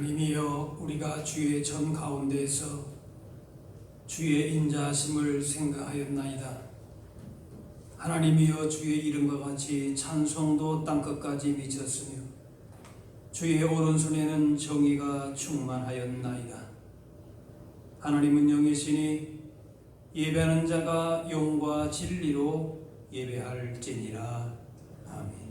하나님이여, 우리가 주의 전 가운데에서 주의 인자하심을 생각하였나이다. 하나님이여, 주의 이름과 같이 찬송도 땅끝까지 미쳤으며 주의 오른손에는 정의가 충만하였나이다. 하나님은 영이시니 예배하는 자가 영과 진리로 예배할지니라. 아멘.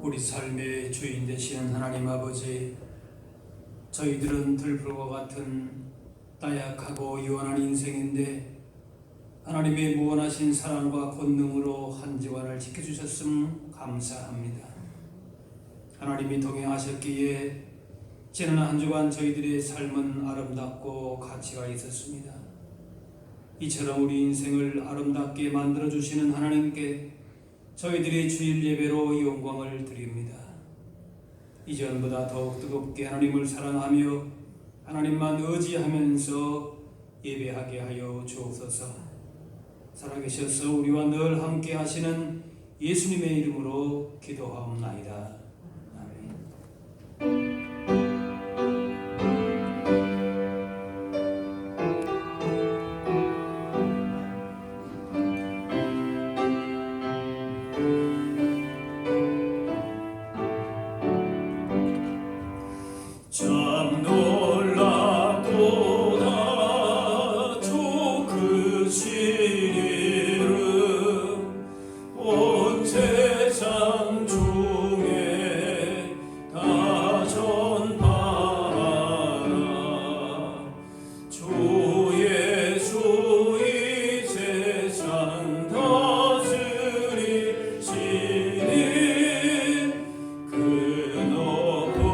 우리 삶의 주인 되시는 하나님 아버지, 저희들은 들불과 같은 나약하고 유한한 인생인데 하나님의 무한하신 사랑과 권능으로 한 주간을 지켜주셨음 감사합니다. 하나님이 동행하셨기에 지난 한 주간 저희들의 삶은 아름답고 가치가 있었습니다. 이처럼 우리 인생을 아름답게 만들어주시는 하나님께 저희들이 주일 예배로 영광을 드립니다. 이전보다 더욱 뜨겁게 하나님을 사랑하며 하나님만 의지하면서 예배하게 하여 주옵소서. 살아계셔서 우리와 늘 함께 하시는 예수님의 이름으로 기도하옵나이다. 아멘. 참 놀랍도다 주 크신 이름, 온 세상 중에 다 전파하라. 주 예수 이 세상 다스리시니 그 높으신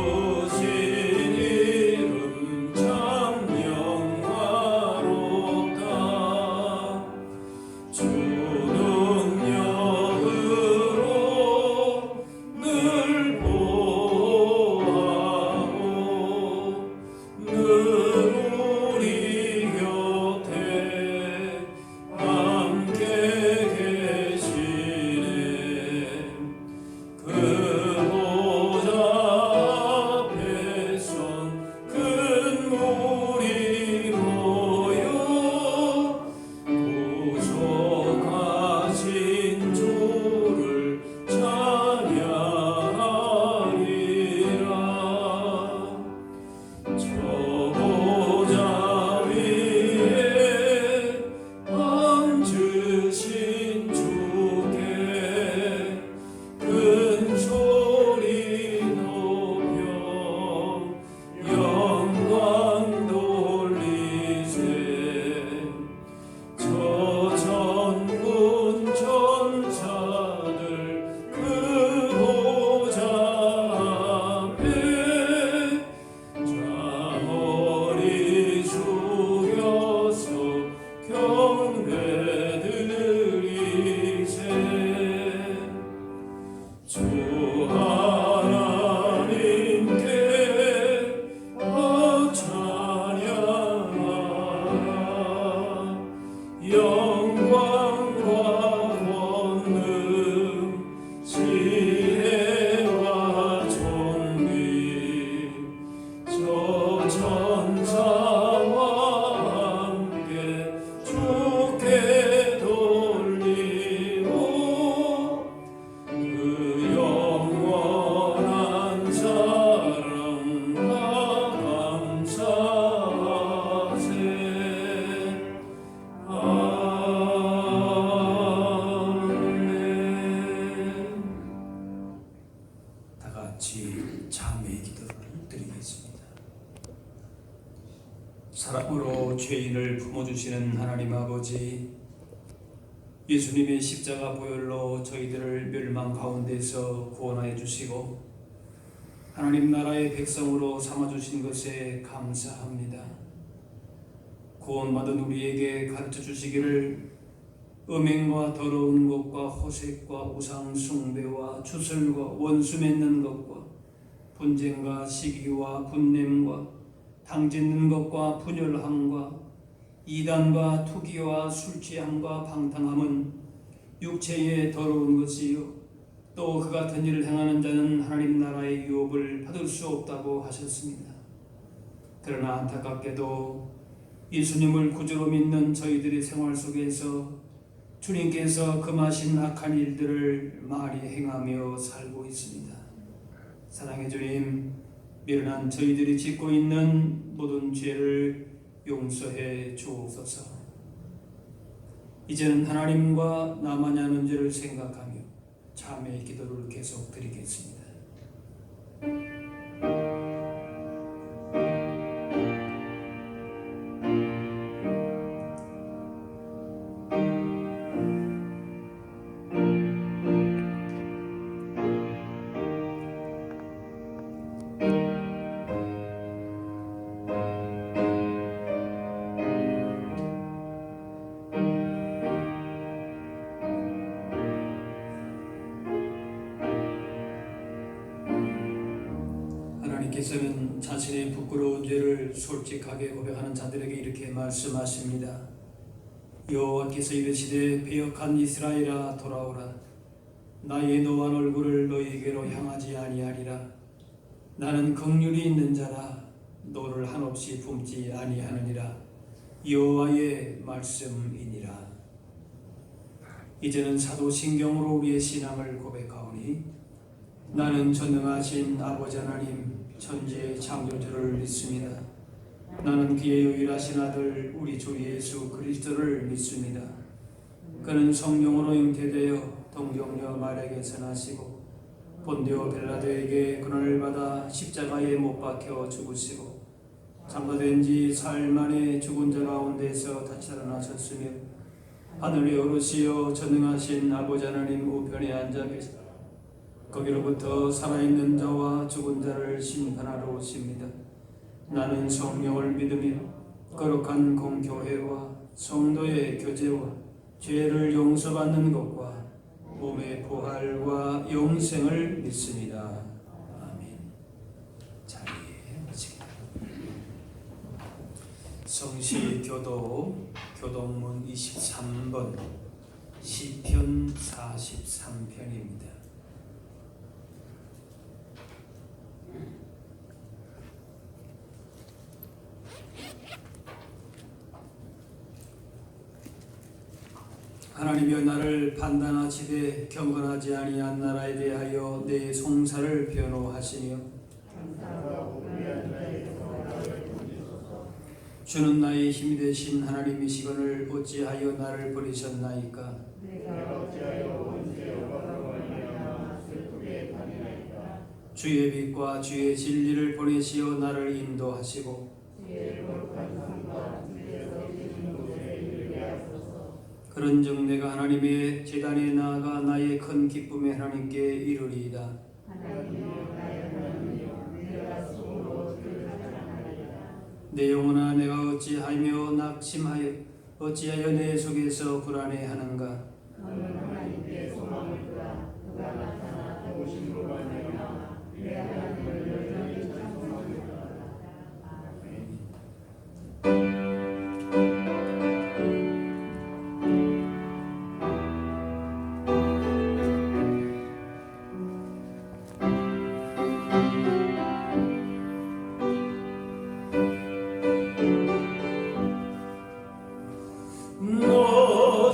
자매의 기도를 드리겠습니다. 사랑으로 죄인을 품어주시는 하나님 아버지, 예수님의 십자가 보혈로 저희들을 멸망 가운데서 구원하여 주시고 하나님 나라의 백성으로 삼아주신 것에 감사합니다. 구원받은 우리에게 가르쳐 주시기를 음행과 더러운 것과 호색과 우상 숭배와 주술과 원수 맺는 것과 분쟁과 시기와 분냄과 당짓는 것과 분열함과 이단과 투기와 술취함과 방탕함은 육체의 더러운 것이요 또 그 같은 일을 행하는 자는 하나님 나라의 유업을 받을 수 없다고 하셨습니다. 그러나 안타깝게도 예수님을 구주로 믿는 저희들의 생활 속에서 주님께서 금하신 악한 일들을 많이 행하며 살고 있습니다. 사랑의 주님, 미련한 저희들이 짓고 있는 모든 죄를 용서해 주옵소서. 이제는 하나님과 나만이 하는 죄를 생각하며 참회의 기도를 계속 드리겠습니다. 하나님께서는 자신의 부끄러운 죄를 솔직하게 고백하는 자들에게 이렇게 말씀하십니다. 여호와께서 이르시되 배역한 이스라엘아 돌아오라. 나의 노한 얼굴을 너희에게로 향하지 아니하리라. 나는 긍휼이 있는 자라. 너를 한없이 품지 아니하느니라. 여호와의 말씀이니라. 이제는 사도신경으로 우리의 신앙을 고백하오니 나는 전능하신 아버지 하나님 천지의 창조주를 믿습니다. 나는 그의 유일하신 아들 우리 주 예수 그리스도를 믿습니다. 그는 성령으로 잉태되어 동정녀 마리아에게서 나시고 본디오 빌라도에게 고난을 받아 십자가에 못 박혀 죽으시고 장사된 지 사흘 만에 죽은 자 가운데서 다시 살아나셨으며 하늘에 오르시어 전능하신 아버지 하나님 우편에 앉아 계시다. 거기로부터 살아있는 자와 죽은 자를 심판하러 오십니다. 나는 성령을 믿으며 거룩한 공교회와 성도의 교제와 죄를 용서받는 것과 몸의 부활과 영생을 믿습니다. 아멘. 자리에 앉으시기 성시교도 교동문 23번 시편 43편입니다. 하나님이여 나를 판단하시되 경건하지 아니한 나라에 대하여 내 송사를 변호하시며 주는 나의 힘이 되신 하나님이시거늘 어찌하여 나를 버리셨나이까. 주의 빛과 주의 진리를 보내시어 나를 인도하시고 그런즉 내가 하나님의 제단에 나아가 나의 큰 기쁨의 하나님께 이르리이다. 내 영혼아 내가 어찌하며 낙심하여 어찌하여 내 속에서 불안해하는가.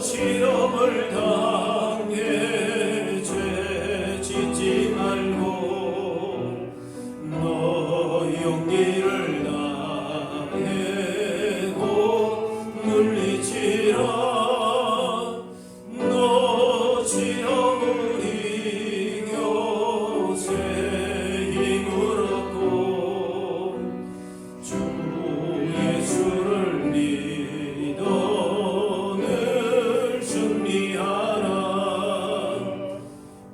시험을 당해 죄 짓지 말고 너 용기를 다해고 물리치라. 너 시험을 이겨 새 힘을 얻고 주 예수를 믿어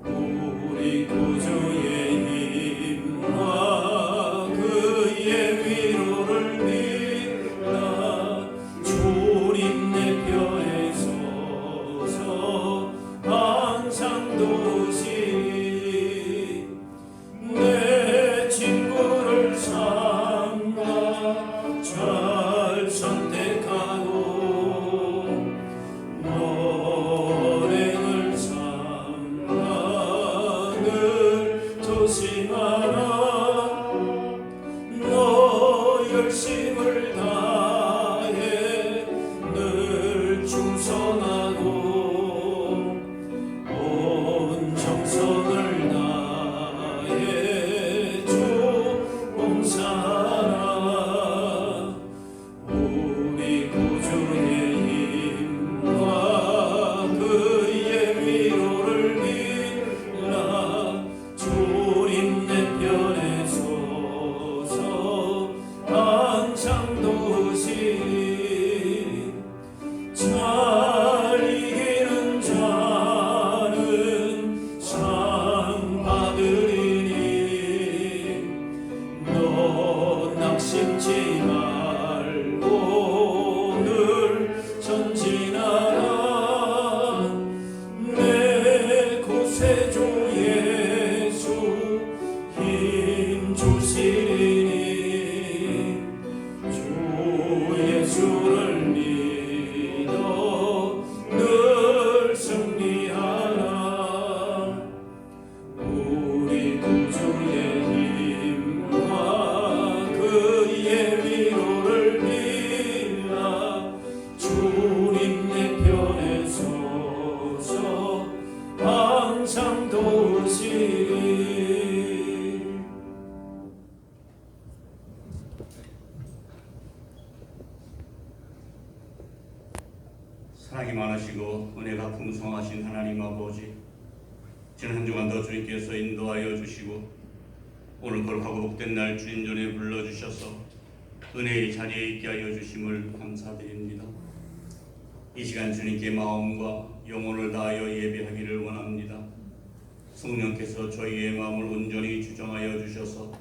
우리 구주의 힘과 그의 심지 말고 늘 전진하라. 내 구세주 예수 힘 주시리니 주 예수를 믿어 늘 승리하라. 우리 구주의 힘과 그의 위로를 빌라. 주님 내 편에 서서 항상 도우시리. 사랑이 많으시고 은혜가 풍성하신 하나님 아버지, 지난 한 주간도 주님께서 인도하여 주시고 오늘 거룩하고 복된 날 주님 전에 불러주셔서 은혜의 자리에 있게 하여 주심을 감사드립니다. 이 시간 주님께 마음과 영혼을 다하여 예배하기를 원합니다. 성령께서 저희의 마음을 온전히 주정하여 주셔서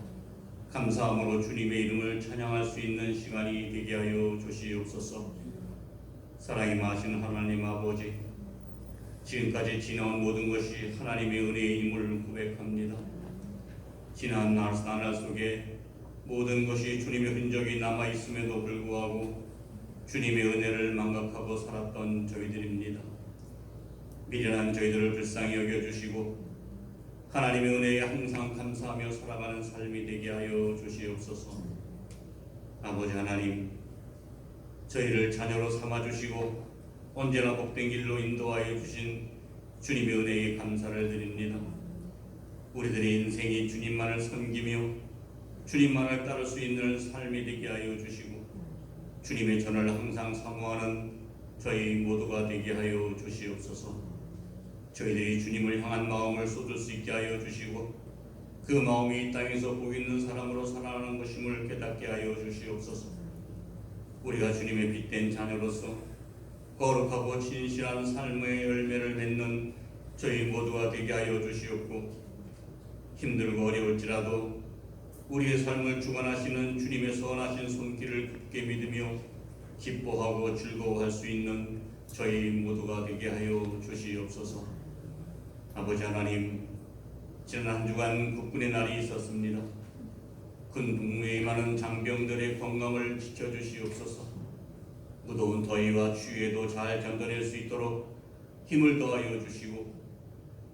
감사함으로 주님의 이름을 찬양할 수 있는 시간이 되게 하여 주시옵소서. 사랑이 많으신 하나님 아버지, 지금까지 지나온 모든 것이 하나님의 은혜임을 고백합니다. 지난 나날 속에 모든 것이 주님의 흔적이 남아있음에도 불구하고 주님의 은혜를 망각하고 살았던 저희들입니다. 미련한 저희들을 불쌍히 여겨주시고 하나님의 은혜에 항상 감사하며 살아가는 삶이 되게 하여 주시옵소서. 아버지 하나님, 저희를 자녀로 삼아주시고 언제나 복된 길로 인도하여 주신 주님의 은혜에 감사를 드립니다. 우리들의 인생이 주님만을 섬기며 주님만을 따를 수 있는 삶이 되게 하여 주시고 주님의 전을 항상 사모하는 저희 모두가 되게 하여 주시옵소서. 저희들이 주님을 향한 마음을 쏟을 수 있게 하여 주시고 그 마음이 이 땅에서 복 있는 사람으로 살아가는 것임을 깨닫게 하여 주시옵소서. 우리가 주님의 빛된 자녀로서 거룩하고 진실한 삶의 열매를 맺는 저희 모두가 되게 하여 주시옵고 힘들고 어려울지라도 우리의 삶을 주관하시는 주님의 선하신 손길을 굳게 믿으며 기뻐하고 즐거워할 수 있는 저희 모두가 되게 하여 주시옵소서. 아버지 하나님, 지난 한 주간 국군의 날이 있었습니다. 큰 복무에 임하는 장병들의 건강을 지켜주시옵소서. 무더운 더위와 추위에도 잘 견뎌낼 수 있도록 힘을 더하여 주시고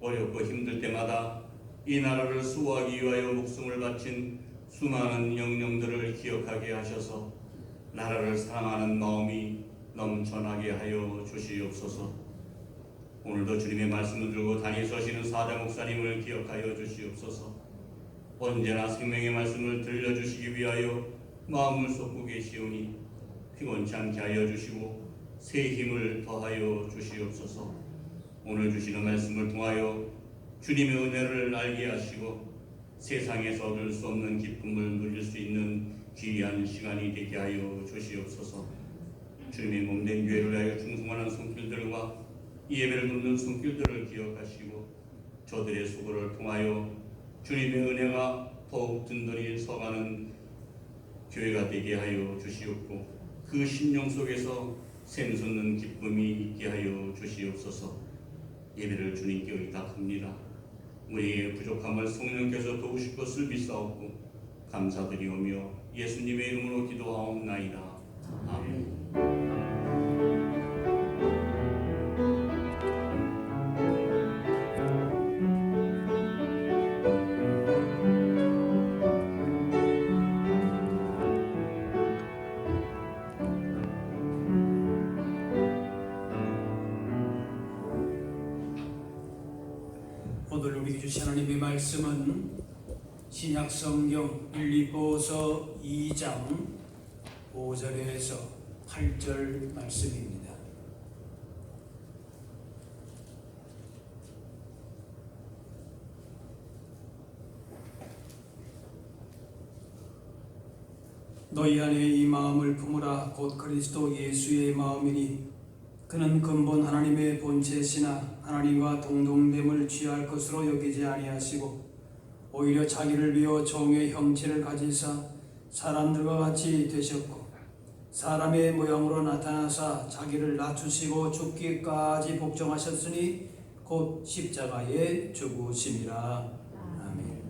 어렵고 힘들 때마다 이 나라를 수호하기 위하여 목숨을 바친 수많은 영령들을 기억하게 하셔서 나라를 사랑하는 마음이 넘쳐나게 하여 주시옵소서. 오늘도 주님의 말씀을 들고 단위 서시는 사자 목사님을 기억하여 주시옵소서. 언제나 생명의 말씀을 들려주시기 위하여 마음을 쏟고 계시오니 피곤치 않게 하여 주시고 새 힘을 더하여 주시옵소서. 오늘 주시는 말씀을 통하여 주님의 은혜를 알게 하시고 세상에서 얻을 수 없는 기쁨을 누릴 수 있는 귀한 시간이 되게 하여 주시옵소서. 주님의 몸된 교회를 위하여 충성하는 손길들과 이 예배를 돕는 손길들을 기억하시고 저들의 수고를 통하여 주님의 은혜가 더욱 든든히 서가는 교회가 되게 하여 주시옵고 그 심령 속에서 샘솟는 기쁨이 있게 하여 주시옵소서. 예배를 주님께 의탁합니다. 우리의 부족함을 성령께서 도우실 것을 믿사옵고 감사드리오며 예수님의 이름으로 기도하옵나이다. 아멘. 오늘 우리 주신 하나님의 말씀은 신약성경 빌립보서 2장 5절에서 8절 말씀입니다. 너희 안에 이 마음을 품으라. 곧 그리스도 예수의 마음이니 그는 근본 하나님의 본체시나 하나님과 동등됨을 취할 것으로 여기지 아니하시고 오히려 자기를 비워 종의 형체를 가지사 사람들과 같이 되셨고 사람의 모양으로 나타나사 자기를 낮추시고 죽기까지 복종하셨으니 곧 십자가에 죽으심이라. 아멘.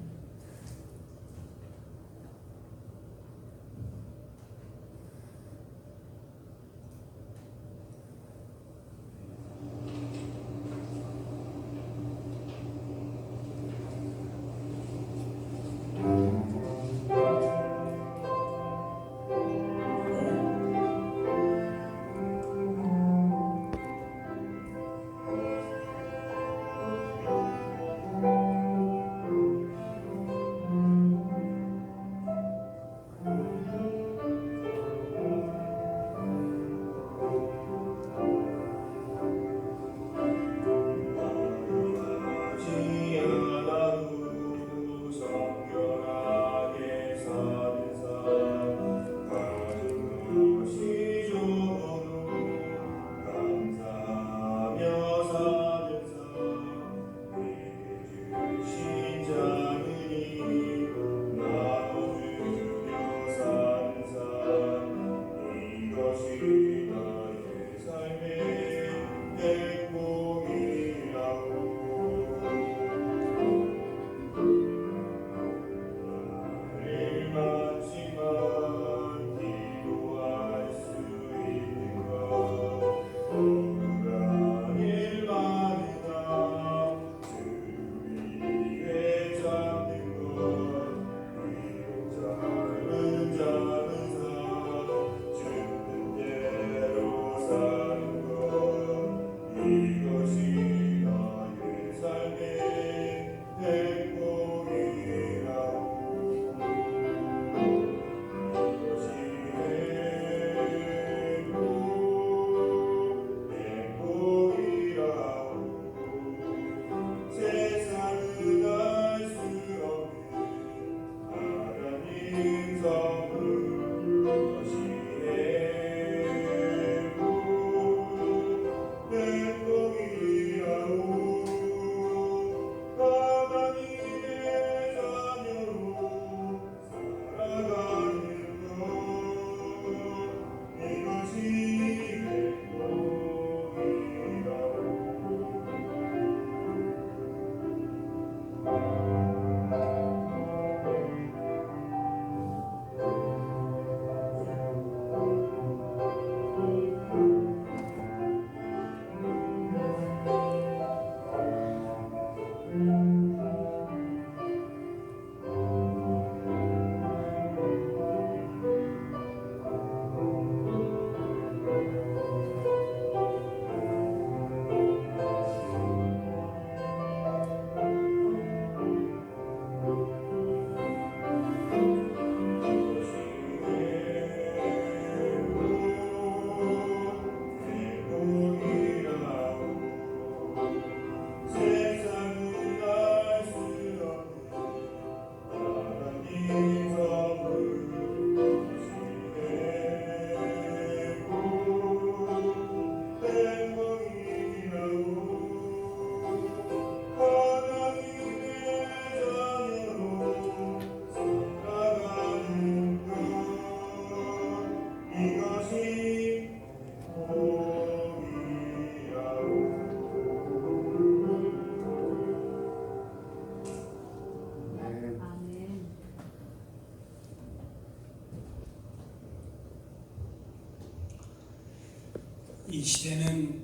이 시대는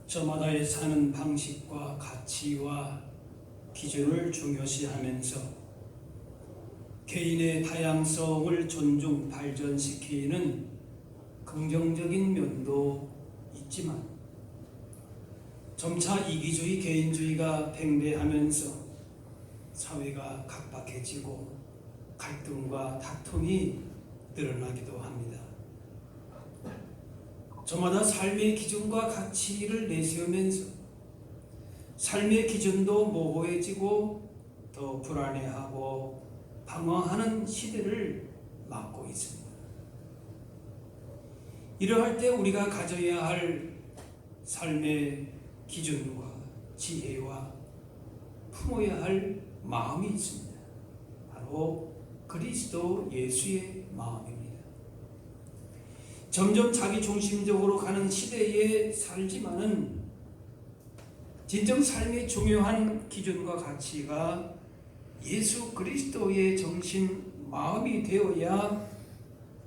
저마다의 사는 방식과 가치와 기준을 중요시하면서 개인의 다양성을 존중 발전시키는 긍정적인 면도 있지만 점차 이기주의, 개인주의가 팽배하면서 사회가 각박해지고 갈등과 다툼이 늘어나기도 합니다. 저마다 삶의 기준과 가치를 내세우면서 삶의 기준도 모호해지고 더 불안해하고 방황하는 시대를 맞고 있습니다. 이러할 때 우리가 가져야 할 삶의 기준과 지혜와 품어야 할 마음이 있습니다. 바로 그리스도 예수의 마음입니다. 점점 자기 중심적으로 가는 시대에 살지만은 진정 삶의 중요한 기준과 가치가 예수 그리스도의 정신 마음이 되어야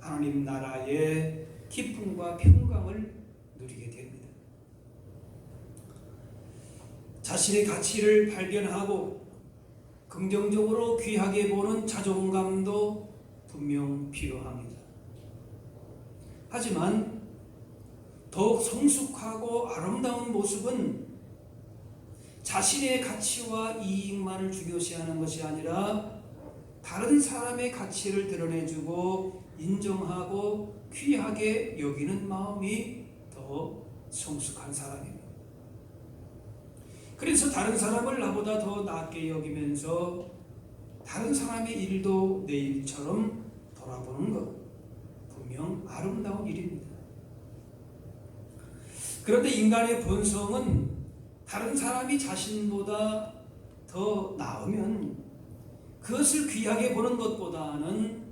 하나님 나라의 기쁨과 평강을 누리게 됩니다. 자신의 가치를 발견하고 긍정적으로 귀하게 보는 자존감도 분명 필요합니다. 하지만 더욱 성숙하고 아름다운 모습은 자신의 가치와 이익만을 중요시하는 것이 아니라 다른 사람의 가치를 드러내주고 인정하고 귀하게 여기는 마음이 더 성숙한 사람입니다. 그래서 다른 사람을 나보다 더 낫게 여기면서 다른 사람의 일도 내 일처럼 돌아보는 것, 분명 아름다운 일입니다. 그런데 인간의 본성은 다른 사람이 자신보다 더 나으면 그것을 귀하게 보는 것보다는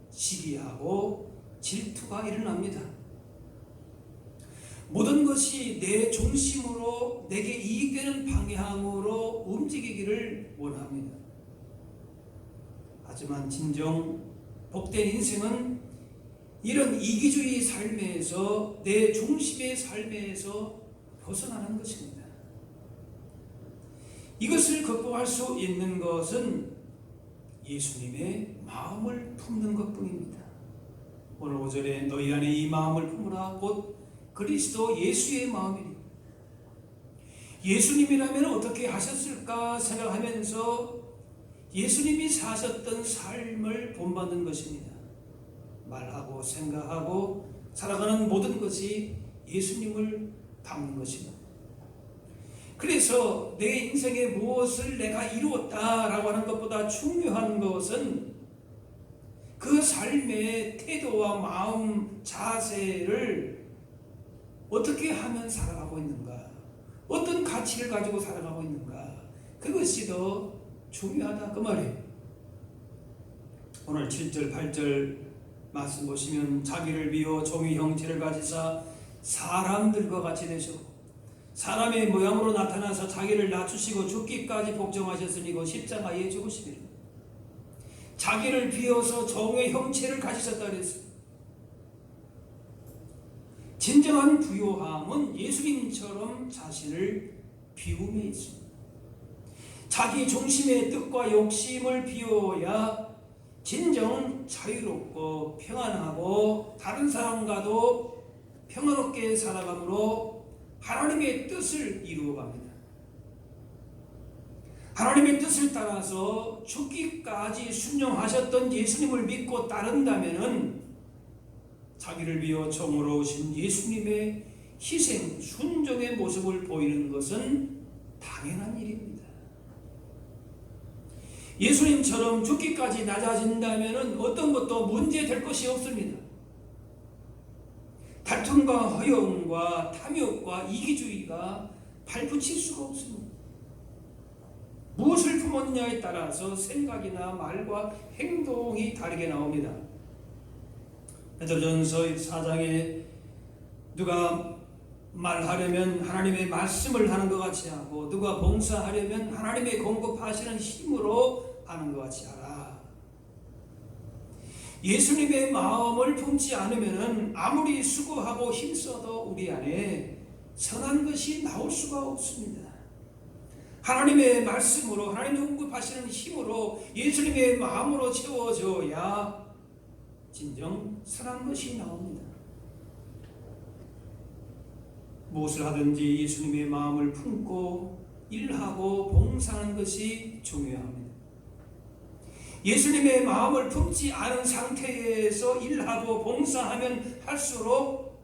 시기하고 질투가 일어납니다. 모든 것이 내 중심으로 내게 이익되는 방향으로 움직이기를 원합니다. 하지만 진정 복된 인생은 이런 이기주의 삶에서 내 중심의 삶에서 벗어나는 것입니다. 이것을 극복할 수 있는 것은 예수님의 마음을 품는 것뿐입니다. 오늘 5절에 너희 안에 이 마음을 품으라 곧 그리스도 예수의 마음이니 예수님이라면 어떻게 하셨을까 생각하면서 예수님이 사셨던 삶을 본받는 것입니다. 말하고 생각하고 살아가는 모든 것이 예수님을 담는 것입니다. 그래서 내 인생에 무엇을 내가 이루었다라고 하는 것보다 중요한 것은 그 삶의 태도와 마음, 자세를 어떻게 하면 살아가고 있는가, 어떤 가치를 가지고 살아가고 있는가, 그것이 더 중요하다 그 말이에요. 오늘 7절 8절 말씀 보시면 자기를 비워 종의 형체를 가지사 사람들과 같이 되셨고 사람의 모양으로 나타나서 자기를 낮추시고 죽기까지 복종하셨으니 그 십자가에 죽으시리라. 자기를 비워서 종의 형체를 가지셨다 그랬어요. 진정한 부요함은 예수님처럼 자신을 비움에 있습니다. 자기 중심의 뜻과 욕심을 비워야 진정 자유롭고 평안하고 다른 사람과도 평화롭게 살아감으로 하나님의 뜻을 이루어갑니다. 하나님의 뜻을 따라서 죽기까지 순종하셨던 예수님을 믿고 따른다면 자기를 비워 종으로 오신 예수님의 희생, 순종의 모습을 보이는 것은 당연한 일입니다. 예수님처럼 죽기까지 낮아진다면 어떤 것도 문제될 것이 없습니다. 다툼과 허영과 탐욕과 이기주의가 발붙일 수가 없습니다. 무엇을 품었냐에 따라서 생각이나 말과 행동이 다르게 나옵니다. 베드로전서 4장에 누가 말하려면 하나님의 말씀을 하는 것 같이 하고 누가 봉사하려면 하나님의 공급하시는 힘으로 하는 것 같이 하라. 예수님의 마음을 품지 않으면 아무리 수고하고 힘써도 우리 안에 선한 것이 나올 수가 없습니다. 하나님의 말씀으로 하나님의 공급하시는 힘으로 예수님의 마음으로 채워져야 진정 선한 것이 나옵니다. 무엇을 하든지 예수님의 마음을 품고 일하고 봉사하는 것이 중요합니다. 예수님의 마음을 품지 않은 상태에서 일하고 봉사하면 할수록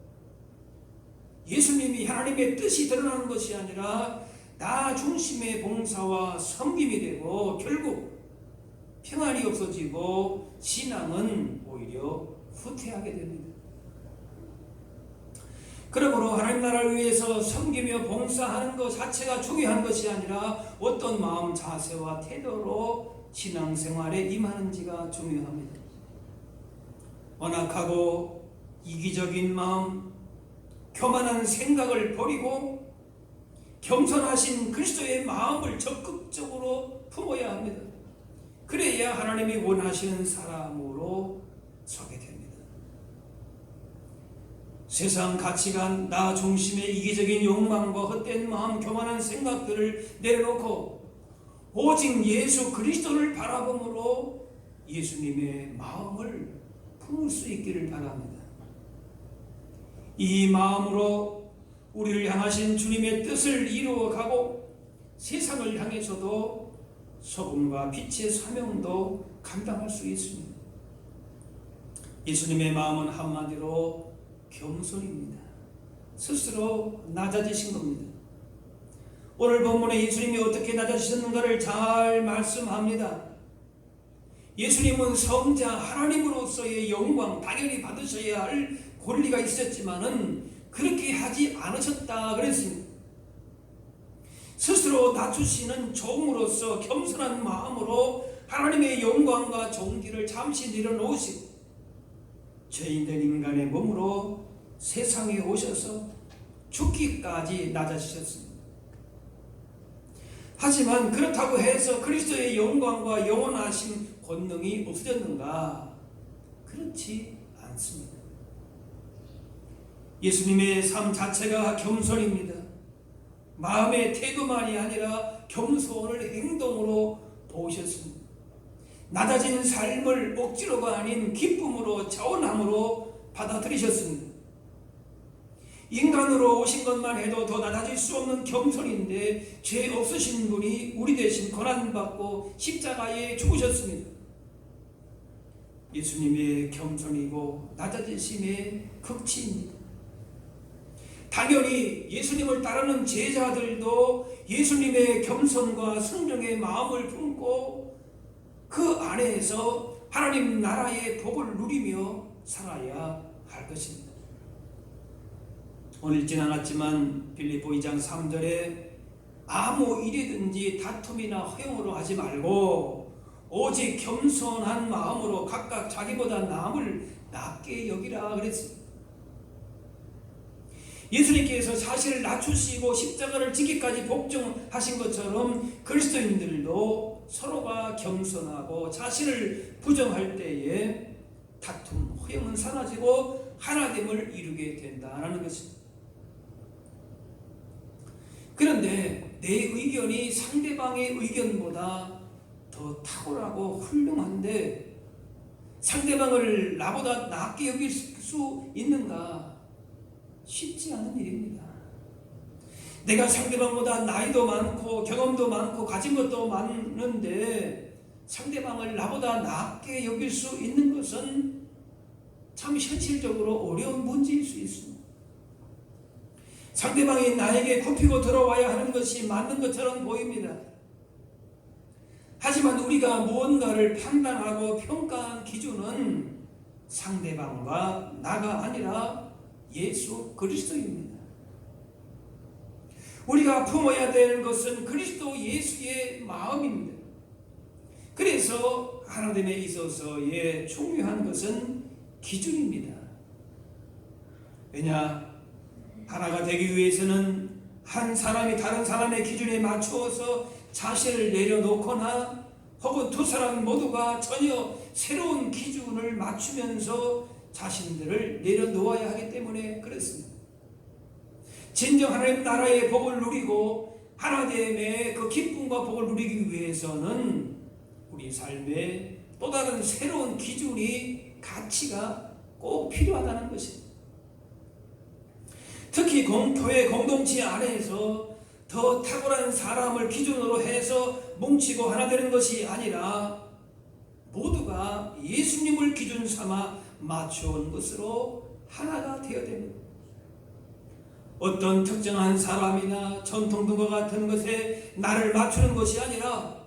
예수님이 하나님의 뜻이 드러나는 것이 아니라 나 중심의 봉사와 섬김이 되고 결국 평안이 없어지고 신앙은 오히려 후퇴하게 됩니다. 그러므로 하나님 나라를 위해서 섬기며 봉사하는 것 자체가 중요한 것이 아니라 어떤 마음 자세와 태도로 신앙생활에 임하는지가 중요합니다. 완악하고 이기적인 마음, 교만한 생각을 버리고 겸손하신 그리스도의 마음을 적극적으로 품어야 합니다. 그래야 하나님이 원하시는 사람으로 서게 됩니다. 세상 가치관, 나 중심의 이기적인 욕망과 헛된 마음, 교만한 생각들을 내려놓고 오직 예수 그리스도를 바라봄으로 예수님의 마음을 품을 수 있기를 바랍니다. 이 마음으로 우리를 향하신 주님의 뜻을 이루어가고 세상을 향해서도 소금과 빛의 사명도 감당할 수 있습니다. 예수님의 마음은 한마디로 겸손입니다. 스스로 낮아지신 겁니다. 오늘 본문에 예수님이 어떻게 낮아지셨는가를 잘 말씀합니다. 예수님은 성자 하나님으로서의 영광 당연히 받으셔야 할 권리가 있었지만은 그렇게 하지 않으셨다 그랬습니다. 스스로 낮추시는 종으로서 겸손한 마음으로 하나님의 영광과 존귀를 잠시 내려놓으시고 죄인된 인간의 몸으로 세상에 오셔서 죽기까지 낮아지셨습니다. 하지만 그렇다고 해서 그리스도의 영광과 영원하신 권능이 없어졌는가? 그렇지 않습니다. 예수님의 삶 자체가 겸손입니다. 마음의 태도만이 아니라 겸손을 행동으로 보셨습니다. 낮아진 삶을 억지로가 아닌 기쁨으로 자원함으로 받아들이셨습니다. 인간으로 오신 것만 해도 더 낮아질 수 없는 겸손인데 죄 없으신 분이 우리 대신 고난받고 십자가에 죽으셨습니다. 예수님의 겸손이고 낮아지심의 극치입니다. 당연히 예수님을 따르는 제자들도 예수님의 겸손과 순종의 마음을 품고 그 안에서 하나님 나라의 복을 누리며 살아야 할 것입니다. 오늘 읽진 않았지만 빌립보 2장 3절에 아무 일이든지 다툼이나 허용으로 하지 말고 오직 겸손한 마음으로 각각 자기보다 남을 낮게 여기라 그랬습니다. 예수님께서 자신을 낮추시고 십자가를 지기까지 복종하신 것처럼 그리스도인들도 서로가 겸손하고 자신을 부정할 때에 다툼, 허용은 사라지고 하나됨을 이루게 된다는 것입니다. 그런데 내 의견이 상대방의 의견보다 더 탁월하고 훌륭한데 상대방을 나보다 낮게 여길 수 있는가? 쉽지 않은 일입니다. 내가 상대방보다 나이도 많고 경험도 많고 가진 것도 많은데 상대방을 나보다 낮게 여길 수 있는 것은 참 현실적으로 어려운 문제일 수 있습니다. 상대방이 나에게 굽히고 들어와야 하는 것이 맞는 것처럼 보입니다. 하지만 우리가 무언가를 판단하고 평가한 기준은 상대방과 나가 아니라 예수 그리스도입니다. 우리가 품어야 되는 것은 그리스도 예수의 마음입니다. 그래서 하나됨에 있어서의 중요한 것은 기준입니다. 왜냐? 하나가 되기 위해서는 한 사람이 다른 사람의 기준에 맞추어서 자신을 내려놓거나 혹은 두 사람 모두가 전혀 새로운 기준을 맞추면서 자신들을 내려놓아야 하기 때문에 그렇습니다. 진정 하나님 나라의 복을 누리고 하나됨의 그 기쁨과 복을 누리기 위해서는 우리 삶에 또 다른 새로운 기준이 가치가 꼭 필요하다는 것입니다. 특히 교회 공동체 안에서 더 탁월한 사람을 기준으로 해서 뭉치고 하나 되는 것이 아니라 모두가 예수님을 기준 삼아 맞춰온 것으로 하나가 되어야 됩니다. 어떤 특정한 사람이나 전통 등과 같은 것에 나를 맞추는 것이 아니라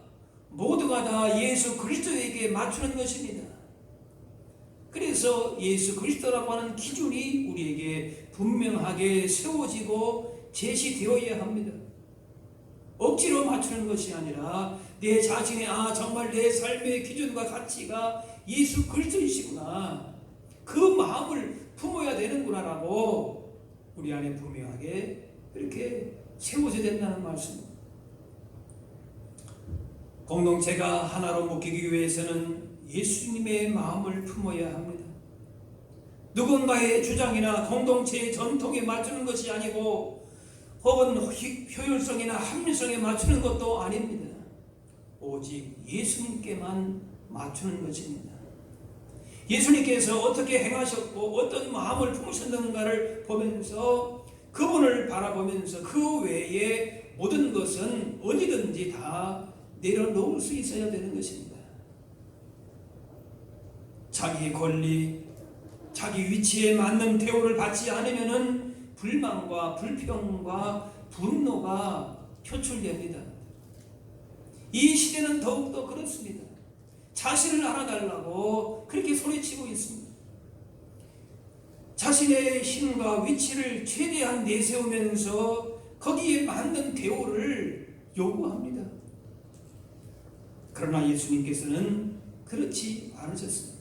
모두가 다 예수 그리스도에게 맞추는 것입니다. 그래서 예수 그리스도라고 하는 기준이 우리에게 분명하게 세워지고 제시되어야 합니다. 억지로 맞추는 것이 아니라 내 자신의 정말 내 삶의 기준과 가치가 예수 그리스도이시구나, 그 마음을 품어야 되는구나라고 우리 안에 분명하게 그렇게 세워져야 된다는 말씀입니다. 공동체가 하나로 묶이기 위해서는 예수님의 마음을 품어야 합니다. 누군가의 주장이나 공동체의 전통에 맞추는 것이 아니고 혹은 효율성이나 합리성에 맞추는 것도 아닙니다. 오직 예수님께만 맞추는 것입니다. 예수님께서 어떻게 행하셨고 어떤 마음을 품으셨는가를 보면서, 그분을 바라보면서 그 외에 모든 것은 어디든지 다 내려놓을 수 있어야 되는 것입니다. 자기 권리, 자기 위치에 맞는 대우를 받지 않으면 불만과 불평과 분노가 표출됩니다. 이 시대는 더욱더 그렇습니다. 자신을 알아달라고 그렇게 소리치고 있습니다. 자신의 힘과 위치를 최대한 내세우면서 거기에 맞는 대우를 요구합니다. 그러나 예수님께서는 그렇지 않으셨습니다.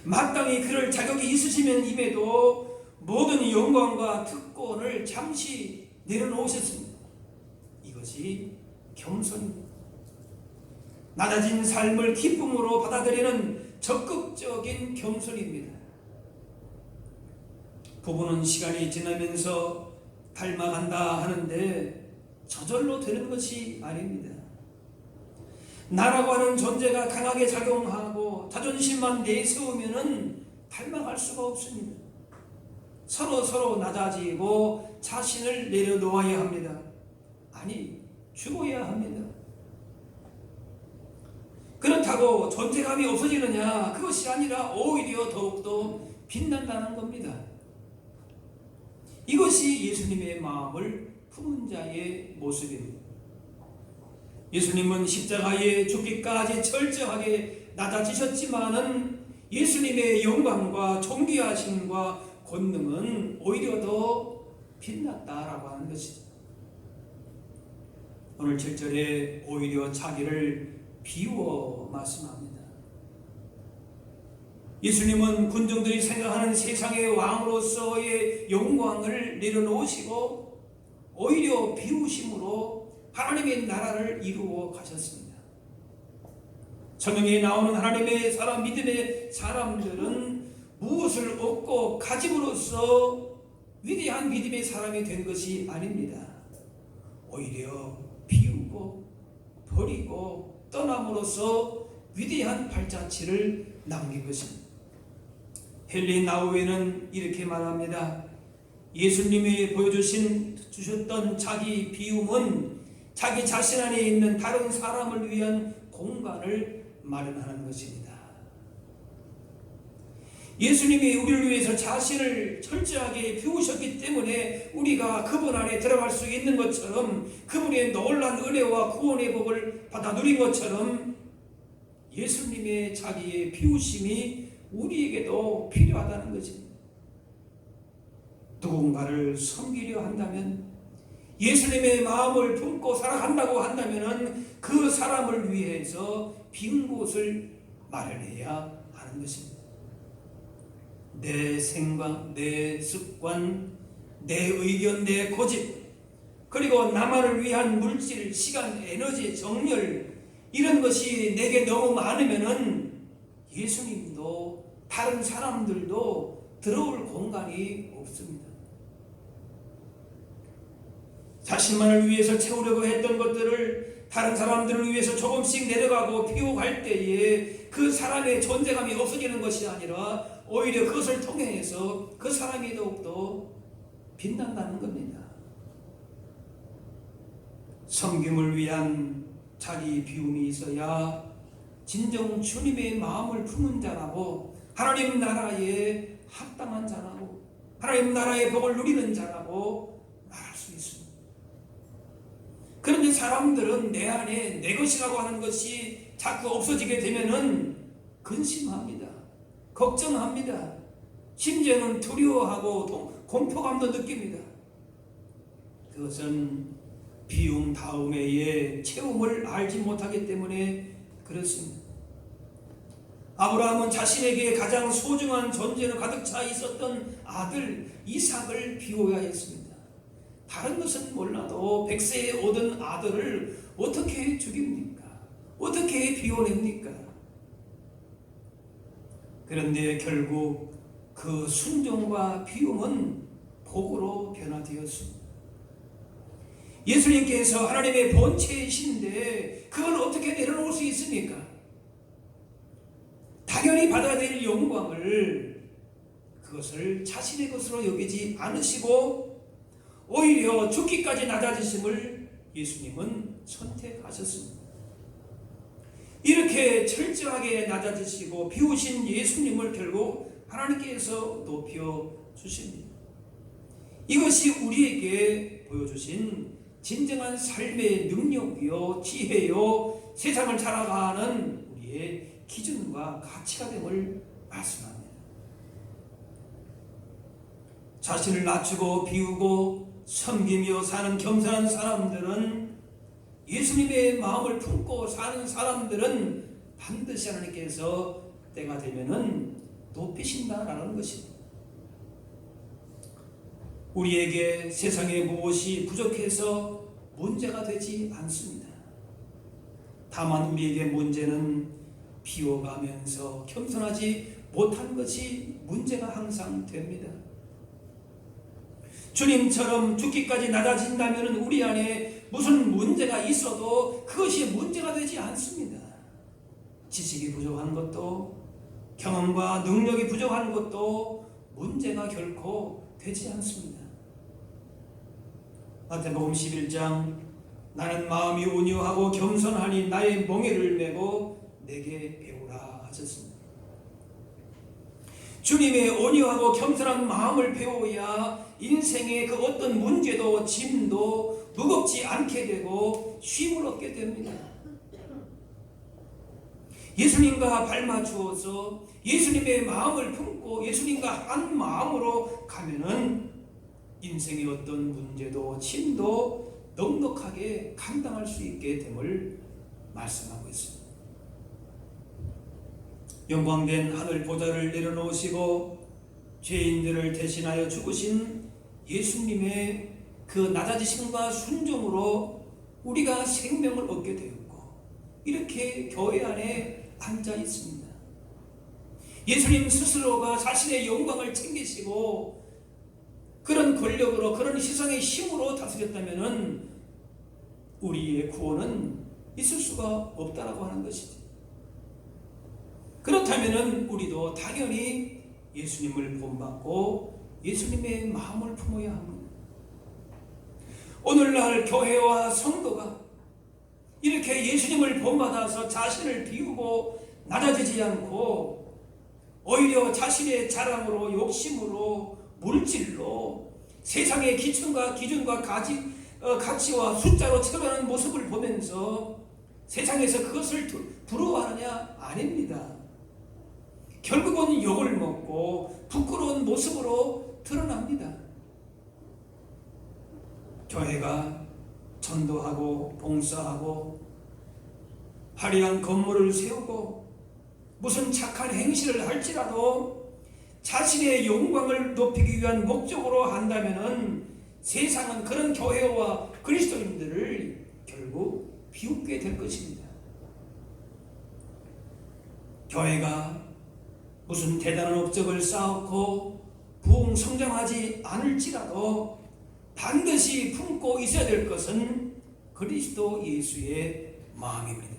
마땅히 그럴 자격이 있으시면 임에도 모든 영광과 특권을 잠시 내려놓으셨습니다. 이것이 겸손입니다. 낮아진 삶을 기쁨으로 받아들이는 적극적인 겸손입니다. 부부는 시간이 지나면서 닮아간다 하는데 저절로 되는 것이 아닙니다. 나라고 하는 존재가 강하게 작용하고 자존심만 내세우면 닮아갈 수가 없습니다. 서로 낮아지고 자신을 내려놓아야 합니다. 아니, 죽어야 합니다. 그렇다고 존재감이 없어지느냐? 그것이 아니라 오히려 더욱더 빛난다는 겁니다. 이것이 예수님의 마음을 품은 자의 모습입니다. 예수님은 십자가에 죽기까지 철저하게 낮아지셨지만은 예수님의 영광과 존귀하심과 권능은 오히려 더 빛났다라고 하는 것이죠. 오늘 7절에 오히려 자기를 비워 말씀합니다. 예수님은 군중들이 생각하는 세상의 왕으로서의 영광을 내려놓으시고 오히려 비우심으로 하나님의 나라를 이루어 가셨습니다. 성경에 나오는 하나님의 사람, 믿음의 사람들은 무엇을 얻고 가짐으로써 위대한 믿음의 사람이 된 것이 아닙니다. 오히려 비우고 버리고 떠남으로써 위대한 발자취를 남긴 것입니다. 헨리 나우에는 이렇게 말합니다. 예수님이 주셨던 자기 비움은 자기 자신 안에 있는 다른 사람을 위한 공간을 마련하는 것입니다. 예수님이 우리를 위해서 자신을 철저하게 비우셨기 때문에 우리가 그분 안에 들어갈 수 있는 것처럼, 그분의 놀라운 은혜와 구원의 복을 받아 누린 것처럼 예수님의 자기의 비우심이 우리에게도 필요하다는 것입니다. 누군가를 섬기려 한다면, 예수님의 마음을 품고 살아간다고 한다면 그 사람을 위해서 빈 곳을 마련해야 하는 것입니다. 내 생각, 내 습관, 내 의견, 내 고집, 그리고 나만을 위한 물질, 시간, 에너지, 정열, 이런 것이 내게 너무 많으면은 예수님도 다른 사람들도 들어올 공간이 없습니다. 자신만을 위해서 채우려고 했던 것들을 다른 사람들을 위해서 조금씩 내려가고 비워갈 때에 그 사람의 존재감이 없어지는 것이 아니라 오히려 그것을 통해서 그 사람이 더욱더 빛난다는 겁니다. 섬김을 위한 자기 비움이 있어야 진정 주님의 마음을 품은 자라고, 하나님 나라에 합당한 자라고, 하나님 나라의 복을 누리는 자라고 말할 수 있습니다. 그런데 사람들은 내 안에 내 것이라고 하는 것이 자꾸 없어지게 되면은 근심합니다. 걱정합니다. 심지어는 두려워하고 공포감도 느낍니다. 그것은 비움 다음에의 체험을 알지 못하기 때문에 그렇습니다. 아브라함은 자신에게 가장 소중한 존재로 가득 차 있었던 아들 이삭을 비워야 했습니다. 다른 것은 몰라도 100세에 얻은 아들을 어떻게 죽입니까? 어떻게 비워냅니까? 그런데 결국 그 순종과 비움은 복으로 변화되었습니다. 예수님께서 하나님의 본체이신데 그걸 어떻게 내려놓을 수 있습니까? 당연히 받아야 될 영광을 그것을 자신의 것으로 여기지 않으시고 오히려 죽기까지 낮아지심을 예수님은 선택하셨습니다. 이렇게 철저하게 낮아지시고 비우신 예수님을 결국 하나님께서 높여 주십니다. 이것이 우리에게 보여주신 진정한 삶의 능력이요 지혜요 세상을 살아가는 우리의 기준과 가치가 됨을 말씀합니다. 자신을 낮추고 비우고 섬기며 사는 겸손한 사람들은, 예수님의 마음을 품고 사는 사람들은 반드시 하나님께서 때가 되면은 높이신다라는 것입니다. 우리에게 세상에 무엇이 부족해서 문제가 되지 않습니다. 다만 우리에게 문제는 비워가면서 겸손하지 못한 것이 문제가 항상 됩니다. 주님처럼 죽기까지 낮아진다면 우리 안에 무슨 문제가 있어도 그것이 문제가 되지 않습니다. 지식이 부족한 것도 경험과 능력이 부족한 것도 문제가 결코 되지 않습니다. 마태복음 11장 나는 마음이 온유하고 겸손하니 나의 멍에를 메고 내게 배우라 하셨습니다. 주님의 온유하고 겸손한 마음을 배워야 인생의 그 어떤 문제도 짐도 무겁지 않게 되고 쉼을 얻게 됩니다. 예수님과 발맞추어서 예수님의 마음을 품고 예수님과 한 마음으로 가면은 인생의 어떤 문제도 짐도 넉넉하게 감당할 수 있게 됨을 말씀하고 있습니다. 영광된 하늘 보좌를 내려놓으시고 죄인들을 대신하여 죽으신 예수님의 그 낮아지심과 순종으로 우리가 생명을 얻게 되었고 이렇게 교회 안에 앉아 있습니다. 예수님 스스로가 자신의 영광을 챙기시고 그런 권력으로 그런 세상의 힘으로 다스렸다면 우리의 구원은 있을 수가 없다라고 하는 것이지. 그렇다면 우리도 당연히 예수님을 본받고 예수님의 마음을 품어야 합니다. 오늘날 교회와 성도가 이렇게 예수님을 본받아서 자신을 비우고 낮아지지 않고 오히려 자신의 자랑으로 욕심으로 물질로 세상의 기준과 가치와 숫자로 채워가는 모습을 보면서 세상에서 그것을 부러워하느냐? 아닙니다. 결국은 욕을 먹고 부끄러운 모습으로 드러납니다. 교회가 전도하고 봉사하고 화려한 건물을 세우고 무슨 착한 행실을 할지라도 자신의 영광을 높이기 위한 목적으로 한다면 세상은 그런 교회와 그리스도인들을 결국 비웃게 될 것입니다. 교회가 무슨 대단한 업적을 쌓고 부흥 성장하지 않을지라도 반드시 품고 있어야 될 것은 그리스도 예수의 마음입니다.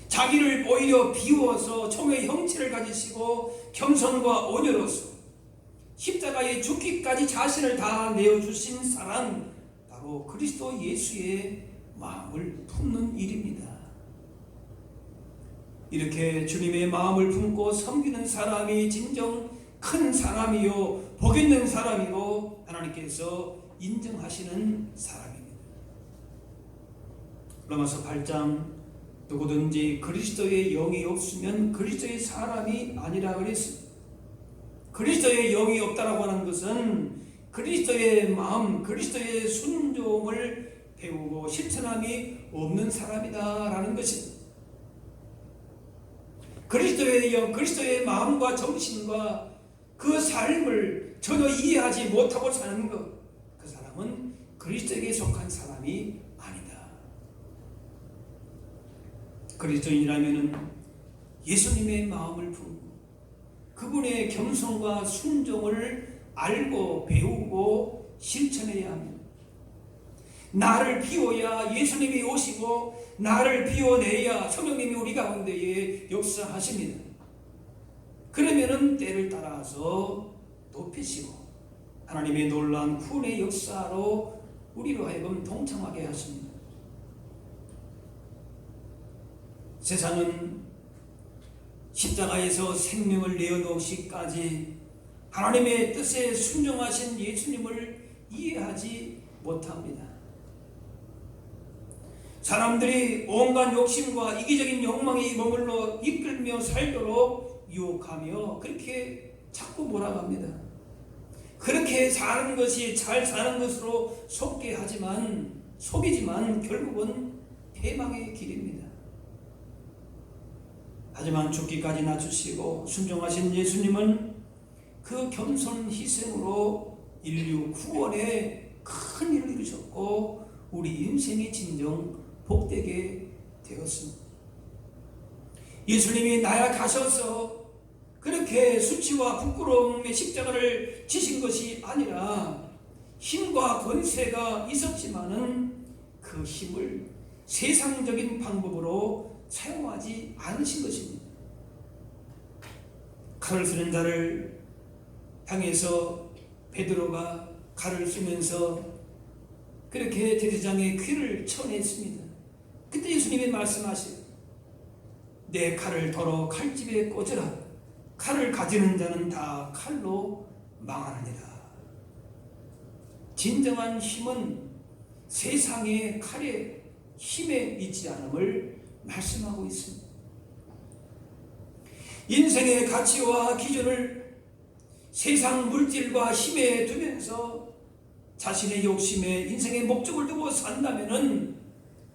자기를 오히려 비워서 종의 형체를 가지시고 겸손과 온유로서 십자가에 죽기까지 자신을 다 내어주신 사람, 바로 그리스도 예수의 마음을 품는 일입니다. 이렇게 주님의 마음을 품고 섬기는 사람이 진정 큰 사람이요 복 있는 사람이고 하나님께서 인정하시는 사람입니다. 로마서 8장 누구든지 그리스도의 영이 없으면 그리스도의 사람이 아니라 그랬습니다. 그리스도의 영이 없다라고 하는 것은 그리스도의 마음, 그리스도의 순종을 배우고 실천함이 없는 사람이다라는 것입니다. 그리스도의 영, 그리스도의 마음과 정신과 그 삶을 전혀 이해하지 못하고 사는 것, 그 사람은 그리스도에게 속한 사람이 아니다. 그리스도인이라면 예수님의 마음을 품고 그분의 겸손과 순종을 알고 배우고 실천해야 합니다. 나를 비워야 예수님이 오시고 나를 비워내야 성령님이 우리 가운데에 역사하십니다. 그러면은 때를 따라서 높이시고 하나님의 놀라운 구원의 역사로 우리로 하여금 동참하게 하십니다. 세상은 십자가에서 생명을 내어놓으시기까지 하나님의 뜻에 순종하신 예수님을 이해하지 못합니다. 사람들이 온갖 욕심과 이기적인 욕망이 머물러 이끌며 살도록 유혹하며 그렇게 자꾸 몰아갑니다. 그렇게 사는 것이 잘 사는 것으로 속이지만 결국은 패망의 길입니다. 하지만 죽기까지 낮추시고 순종하신 예수님은 그 겸손 희생으로 인류 구원에 큰 일을 이루셨고 우리 인생이 진정 복되게 되었습니다. 예수님이 나약하셔서 그렇게 수치와 부끄러움의 십자가를 지신 것이 아니라 힘과 권세가 있었지만은 그 힘을 세상적인 방법으로 사용하지 않으신 것입니다. 칼을 쓰는 자를 향해서 베드로가 칼을 쓰면서 그렇게 제사장의 귀를 쳐냈습니다. 그때 예수님이 말씀하시고 내 칼을 더러 칼집에 꽂으라. 칼을 가지는 자는 다 칼로 망하느니라. 진정한 힘은 세상의 칼의 힘에 있지 않음을 말씀하고 있습니다. 인생의 가치와 기준을 세상 물질과 힘에 두면서 자신의 욕심에 인생의 목적을 두고 산다면은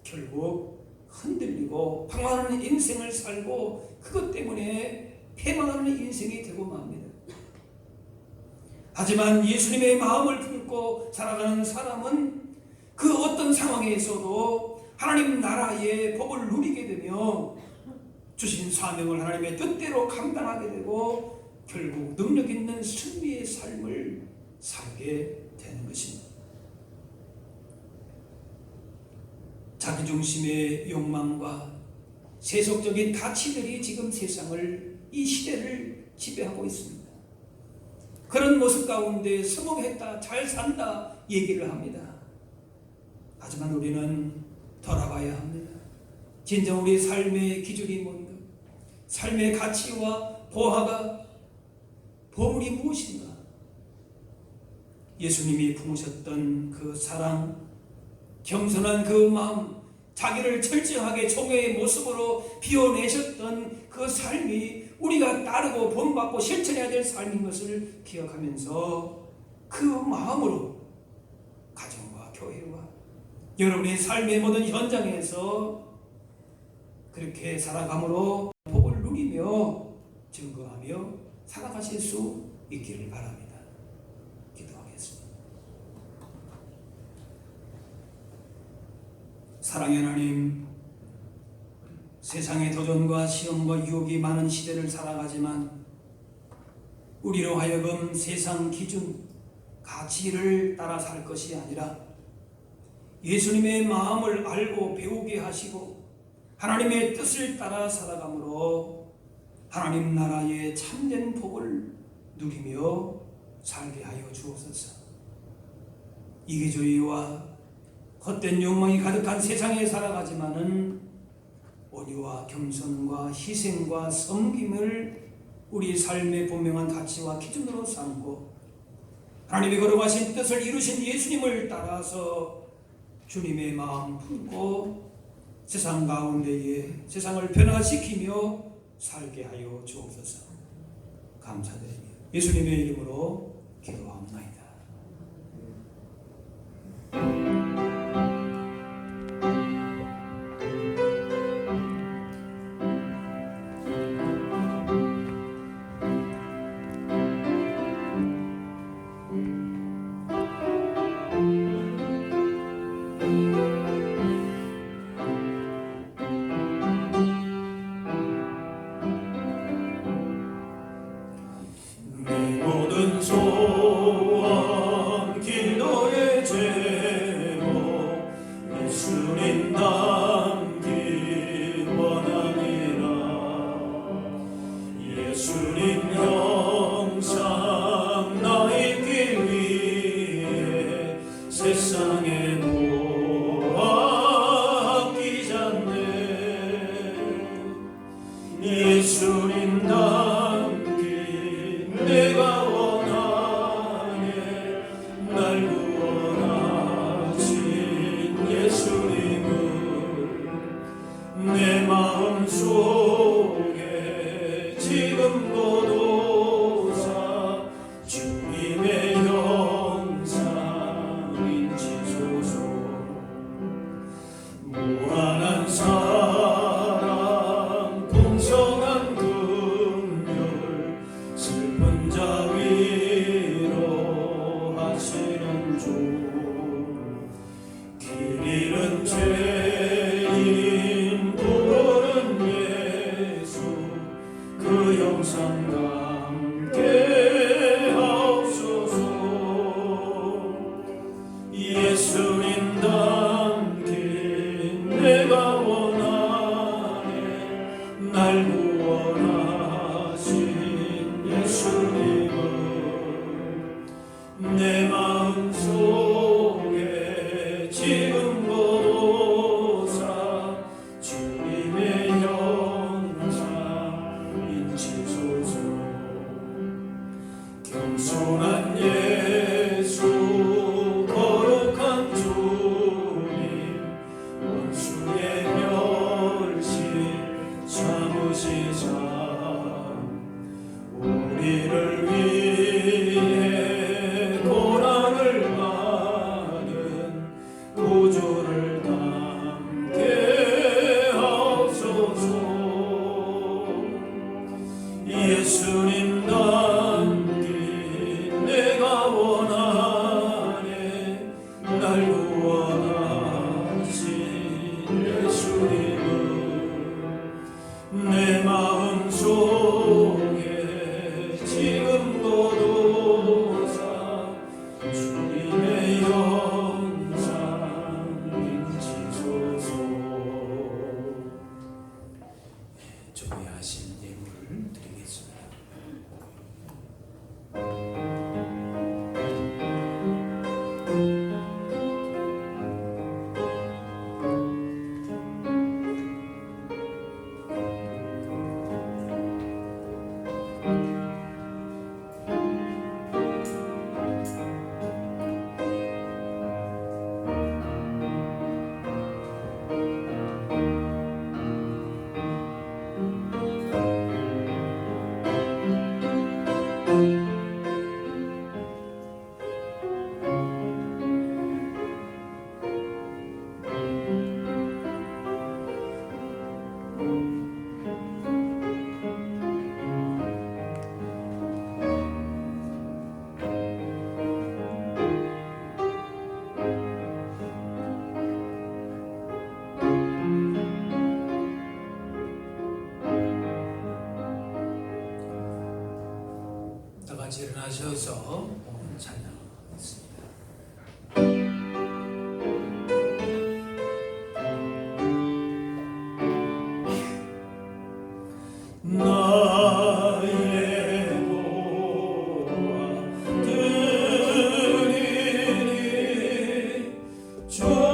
결국 흔들리고 방황하는 인생을 살고 그것 때문에 패망하는 인생이 되고 맙니다. 하지만 예수님의 마음을 품고 살아가는 사람은 그 어떤 상황에서도 하나님 나라의 복을 누리게 되며 주신 사명을 하나님의 뜻대로 감당하게 되고 결국 능력 있는 승리의 삶을 살게 되는 것입니다. 자기중심의 욕망과 세속적인 가치들이 지금 세상을 이 시대를 지배하고 있습니다. 그런 모습 가운데 성공했다, 잘 산다 얘기를 합니다. 하지만 우리는 돌아봐야 합니다. 진정 우리 삶의 기준이 뭔가, 삶의 가치와 보물이 무엇인가? 예수님이 품으셨던 그 사랑, 겸손한 그 마음, 자기를 철저하게 종의 모습으로 비워내셨던 그 삶이 우리가 따르고 본받고 실천해야 될 삶인 것을 기억하면서 그 마음으로 가정과 교회와 여러분의 삶의 모든 현장에서 그렇게 살아감으로 복을 누리며 증거하며 살아가실 수 있기를 바랍니다. 기도하겠습니다. 사랑의 하나님, 세상의 도전과 시험과 유혹이 많은 시대를 살아가지만 우리로 하여금 세상 기준, 가치를 따라 살 것이 아니라 예수님의 마음을 알고 배우게 하시고 하나님의 뜻을 따라 살아감으로 하나님 나라의 참된 복을 누리며 살게 하여 주옵소서. 이기주의와 헛된 욕망이 가득한 세상에 살아가지만은 온유와 겸손과 희생과 섬김을 우리 삶의 분명한 가치와 기준으로 삼고 하나님이 거룩하신 뜻을 이루신 예수님을 따라서 주님의 마음 품고 세상 가운데에 세상을 변화시키며 살게 하여 주옵소서. 감사드리며 예수님의 이름으로 기도합니다. 내 모든 소원 기도의 제목 예수님 닮기 원하니라. 예수님 형상 나의 길 위에 세상에 아끼지 않네. 예수님 닮기 내가 원하네. 날 구원하신 예수님을 내 마음속에 지금 고도사 주님의 형상 인치소서. 무한한 사랑 풍성한 긍휼 슬픈 자 위로하시는 주. 길 잃은 죄인 부르는 예수 그 영상 담게 하옵소서. 예수님 닮기 내가 원하네. 날 구원하신 예수님을 내 마음속에 지금 고도사 주님의 형상 인치소서. 겸손한 예수 거룩한 주님 원수의 멸시 참으시자. 우리를 위해 고난을 받은 구주를 담게 하옵소서. 예수님 닮기 내가 원하네. 날 구원하신 예수님을 내 마음속에 지금 고도사 주님의 영상 인치소서. 준비하신 예물을 드리겠습니다. 다 같이 일어나셔서 찬양하겠습니다. 나의 보아 드리니 조용하라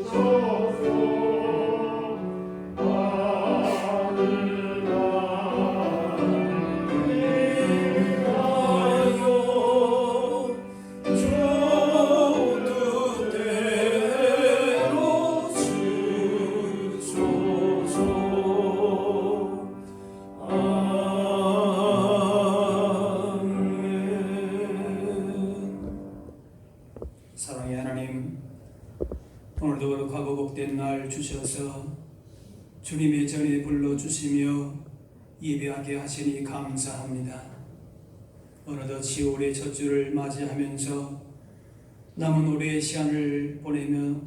주소서. 사랑의 하나님, 오늘도 거룩하고 복된 날 주셔서 주님의 전에 불러주시며 예배하게 하시니 감사합니다. 어느덧 10월의 첫 주를 맞이하면서 남은 올해의 시간을 보내며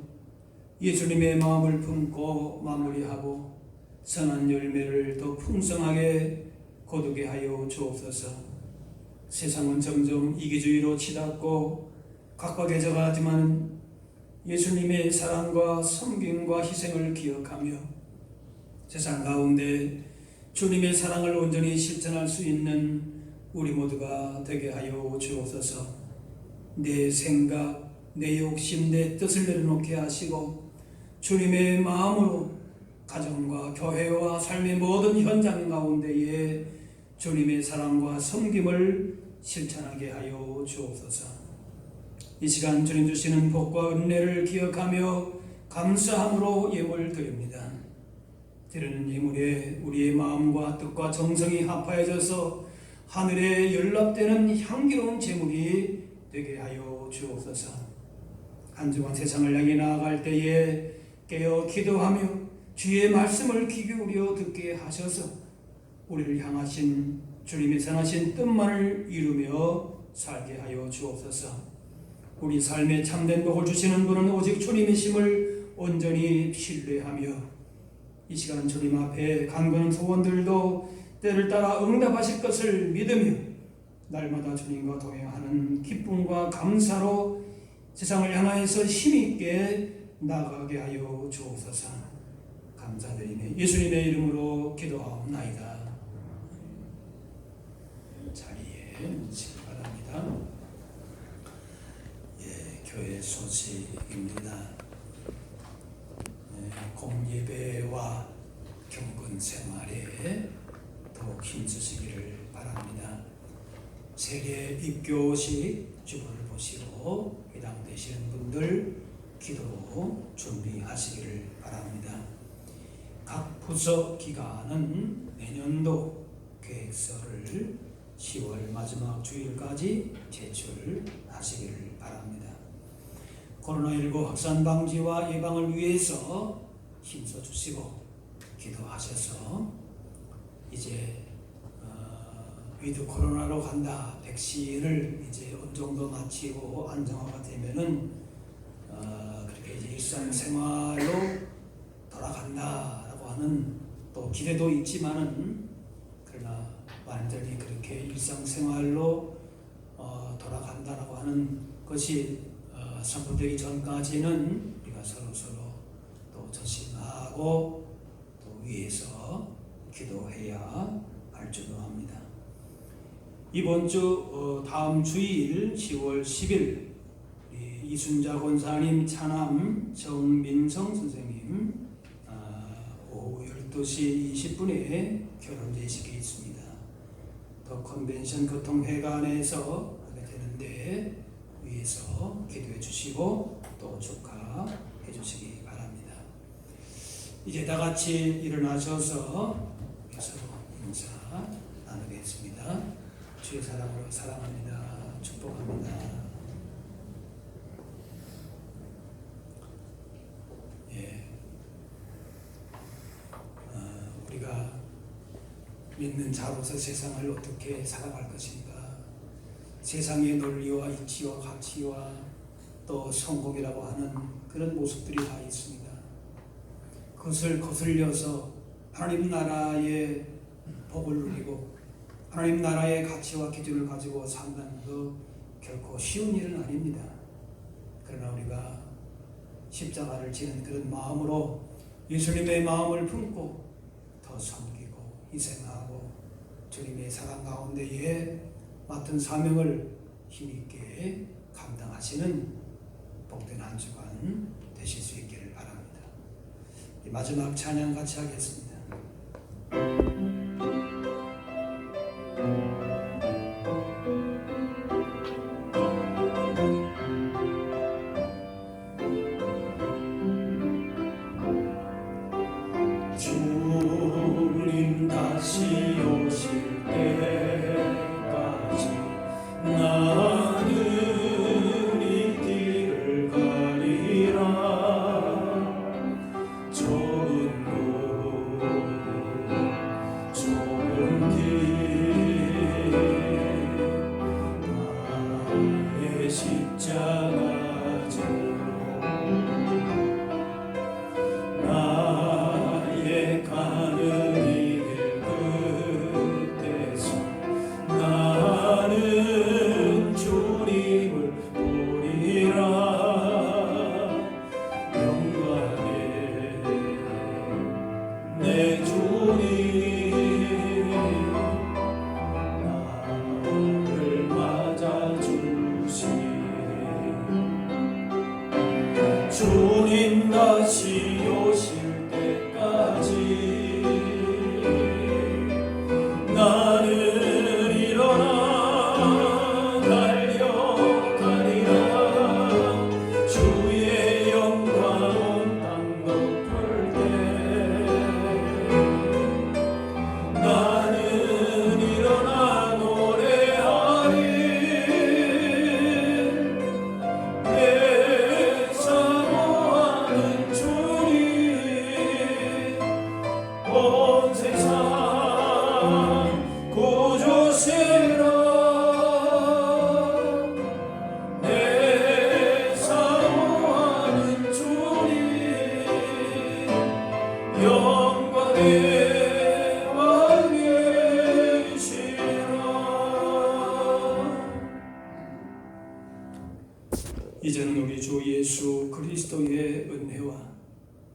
예수님의 마음을 품고 마무리하고 선한 열매를 더 풍성하게 거두게 하여 주옵소서. 세상은 점점 이기주의로 치닫고 각박해져가지만 예수님의 사랑과 섬김과 희생을 기억하며 세상 가운데 주님의 사랑을 온전히 실천할 수 있는 우리 모두가 되게 하여 주옵소서. 내 생각, 내 욕심, 내 뜻을 내려놓게 하시고 주님의 마음으로 가정과 교회와 삶의 모든 현장 가운데에 주님의 사랑과 섬김을 실천하게 하여 주옵소서. 이 시간 주님 주시는 복과 은혜를 기억하며 감사함으로 예물 드립니다. 드리는 예물에 우리의 마음과 뜻과 정성이 합하여져서 하늘에 연락되는 향기로운 제물이 되게 하여 주옵소서. 한 주간 세상을 향해 나아갈 때에 깨어 기도하며 주의 말씀을 귀 기울여 듣게 하셔서 우리를 향하신 주님의 선하신 뜻만을 이루며 살게 하여 주옵소서. 우리 삶에 참된 복을 주시는 분은 오직 주님이심을 온전히 신뢰하며 이 시간 주님 앞에 간구하는 소원들도 때를 따라 응답하실 것을 믿으며 날마다 주님과 동행하는 기쁨과 감사로 세상을 향하여서 힘있게 나가게 하여 주옵소서. 감사드리며 예수님의 이름으로 기도하옵나이다. 자리에 앉으시기 바랍니다. 교회 소식입니다. 공예배와 경건 생활에 더욱 힘쓰시기를 바랍니다. 세례 입교식 주보를 보시고 해당되시는 분들 기도로 준비하시기를 바랍니다. 각 부서 기관은 내년도 계획서를 10월 마지막 주일까지 제출하시기를 바랍니다. 코로나19 확산 방지와 예방을 위해서 힘써 주시고 기도하셔서 이제 위드 코로나로 간다, 백신을 이제 어느 정도 마치고 안정화가 되면은 그렇게 이제 일상생활로 돌아간다라고 하는 또 기대도 있지만은 그러나 완전히 그렇게 일상생활로 돌아간다라고 하는 것이 선포되기 전까지는 우리가 서로 또 조심하고 또 위에서 기도해야 할 줄로 합니다. 이번 주 다음 주일 10월 10일 이순자 권사님 차남 정민성 선생님 오후 12시 20분에 결혼 예식이 있습니다. 더 컨벤션 교통회관에서 하게 되는데 위에서 기도해 주시고 또 축하해 주시기 바랍니다. 이제 다 같이 일어나셔서 서로 인사 나누겠습니다. 주의 사랑으로 사랑합니다. 축복합니다. 우리가 믿는 자로서 세상을 어떻게 살아갈 것인가? 세상의 논리와 이치와 가치와 또 성공이라고 하는 그런 모습들이 다 있습니다. 그것을 거슬려서 하나님 나라의 복을 누리고 하나님 나라의 가치와 기준을 가지고 산다는 것 결코 쉬운 일은 아닙니다. 그러나 우리가 십자가를 지는 그런 마음으로 예수님의 마음을 품고 더 섬기고 희생하고 주님의 사랑 가운데에 맡은 사명을 힘있게 감당하시는 복된 한 주간 되실 수 있기를 바랍니다. 마지막 찬양 같이 하겠습니다. 주님 다시 오실 때까지 나는 이 길을 가리라. 좁은 곳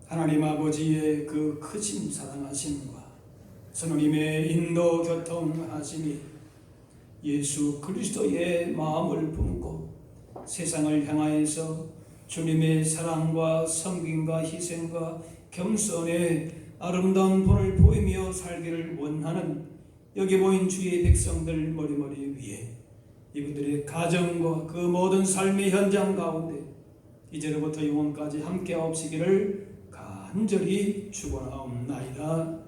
하나님 아버지의 그 크신 사랑하심과 선생님의 인도 교통하심이 예수 그리스도의 마음을 품고 세상을 향하여서 주님의 사랑과 섬김과 희생과 겸손의 아름다운 본을 보이며 살기를 원하는 여기 모인 주의 백성들 머리머리 위에 이분들의 가정과 그 모든 삶의 현장 가운데 이제로부터 영원까지 함께하옵시기를 간절히 축원하옵나이다.